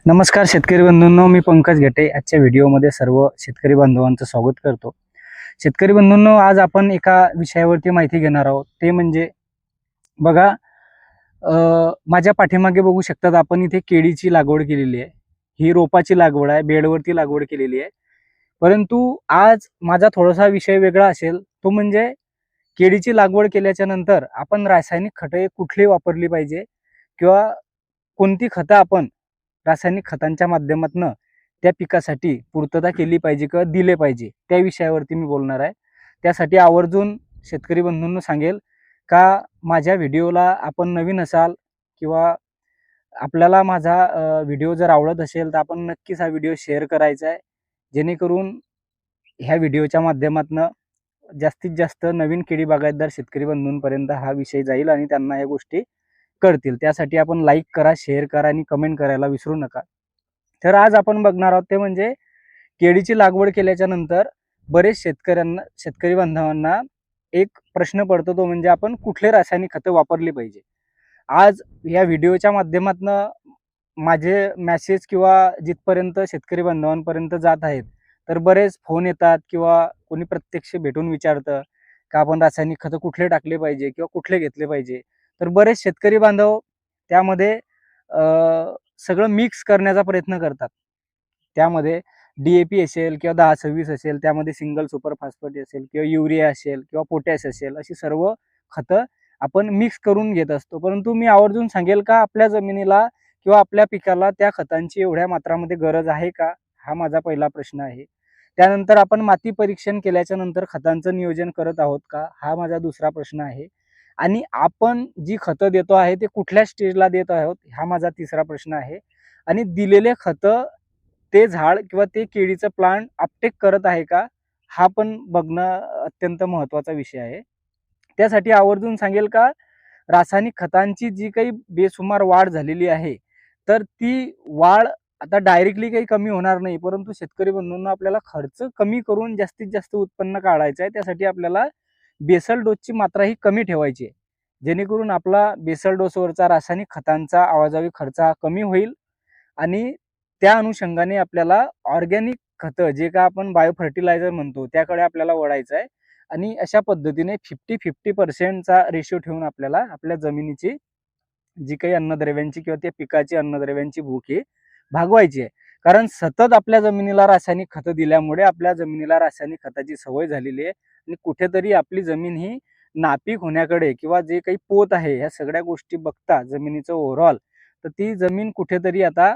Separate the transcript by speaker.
Speaker 1: नमस्कार शेतकरी बंधूंनो, मी पंकज घेटे आजच्या व्हिडिओमध्ये सर्व शेतकरी बांधवांचं स्वागत करतो। शेतकरी बंधूंनो, आज आपण एका विषयावरती माहिती घेणार आहोत। ते म्हणजे बघा, माझ्या पाठीमागे बघू शकतात आपण इथे केळीची लागवड केलेली आहे। ही रोपाची लागवड आहे, बेडवरती लागवड केलेली आहे। परंतु आज माझा थोडासा विषय वेगळा असेल, तो म्हणजे केळीची लागवड केल्याच्या नंतर आपण रासायनिक खते कुठली वापरली पाहिजे किंवा कोणती खतं आपण रासायनिक खतांच्या माध्यमातून त्या पिकासाठी पूर्तता केली पाहिजे किंवा दिले पाहिजे, त्या विषयावरती मी बोलणार आहे। त्यासाठी आवर्जून शेतकरी बंधूंना सांगेल का माझ्या व्हिडिओला आपण नवीन असाल किंवा आपल्याला माझा व्हिडिओ जर आवडत असेल तर आपण नक्कीच हा व्हिडिओ शेअर करायचा आहे, जेणेकरून ह्या व्हिडिओच्या माध्यमातून जास्तीत जास्त नवीन केळी बागायतदार शेतकरी बंधूंपर्यंत हा विषय जाईल आणि त्यांना या गोष्टी कळतील। त्यासाठी आपण लाईक करा, शेअर करा आणि कमेंट करायला विसरू नका। तर आज आपण बघणार आहोत ते म्हणजे केळीची लागवड केल्याच्या नंतर बरेच शेतकरी बांधवांना एक प्रश्न पडतो, तो म्हणजे आपण कुठले रासायनिक खते वापरली पाहिजे। आज या व्हिडिओच्या माध्यमातून माझे मेसेज किंवा जिथपर्यंत शेतकरी बांधवांपर्यंत जात आहेत, तर बरेच फोन येतात किंवा कोणी प्रत्यक्ष भेटून विचारतं का आपण रासायनिक खतं कुठले टाकले पाहिजे किंवा कुठले घेतले पाहिजे। तर बरेच शेतकरी बांधव त्यामध्ये सगळं मिक्स करण्याचा प्रयत्न करतात। त्यामध्ये DAP असेल किंवा 10-26 असेल, त्यामध्ये सिंगल सुपर फॉस्फेट असेल किंवा युरिया असेल किंवा पोटॅश असेल, अशी सर्व खतं आपण मिक्स करून घेत असतो। परंतु मी आवर्जून सांगेल का आपल्या जमिनीला किंवा आपल्या पिकाला त्या खतांची एवढ्या मात्रामध्ये गरज आहे का, हा माझा पहिला प्रश्न आहे। त्यानंतर आपण माती परीक्षण केल्याच्या नंतर खतांचं नियोजन करत आहोत का, हा माझा दुसरा प्रश्न आहे। आणि आपण जी खतं देतो आहे ते कुठल्या स्टेजला देत आहोत, हा माझा तिसरा प्रश्न आहे। आणि दिलेले खतं ते झाड किंवा ते केळीचं प्लांट अपटेक करत आहे का, हा पण बघणं अत्यंत महत्त्वाचा विषय आहे। त्यासाठी आवर्जून सांगेल का रासायनिक खतांची जी काही बेसुमार वाढ झालेली आहे, तर ती वाढ आता डायरेक्टली काही कमी होणार नाही, परंतु शेतकरी बंधूंना आपल्याला खर्च कमी करून जास्तीत जास्त उत्पन्न काढायचं आहे। त्यासाठी आपल्याला बेसल डोसची मात्रा ही कमी ठेवायची आहे, जेणेकरून आपला बेसल डोसवरचा रासायनिक खतांचा आवाजावी खर्च हा कमी होईल आणि त्या अनुषंगाने आपल्याला ऑर्गॅनिक खतं, जे का आपण बायो फर्टिलायझर म्हणतो, त्याकडे आपल्याला वळायचं आहे। आणि अशा पद्धतीने 50-50% रेशो ठेवून आपल्याला आपल्या जमिनीची जी काही अन्नद्रव्यांची किंवा त्या पिकाची अन्नद्रव्यांची भूक ही भागवायची आहे। कारण सतत आपल्या जमिनीला रासायनिक खतं दिल्यामुळे आपल्या जमिनीला रासायनिक खताची सवय झालेली आहे आणि कुठेतरी आपली जमीन ही नापीक होण्याकडे किंवा जे काही पोत आहे ह्या सगळ्या गोष्टी बघता जमिनीचं ओव्हरऑल, तर ती जमीन कुठेतरी आता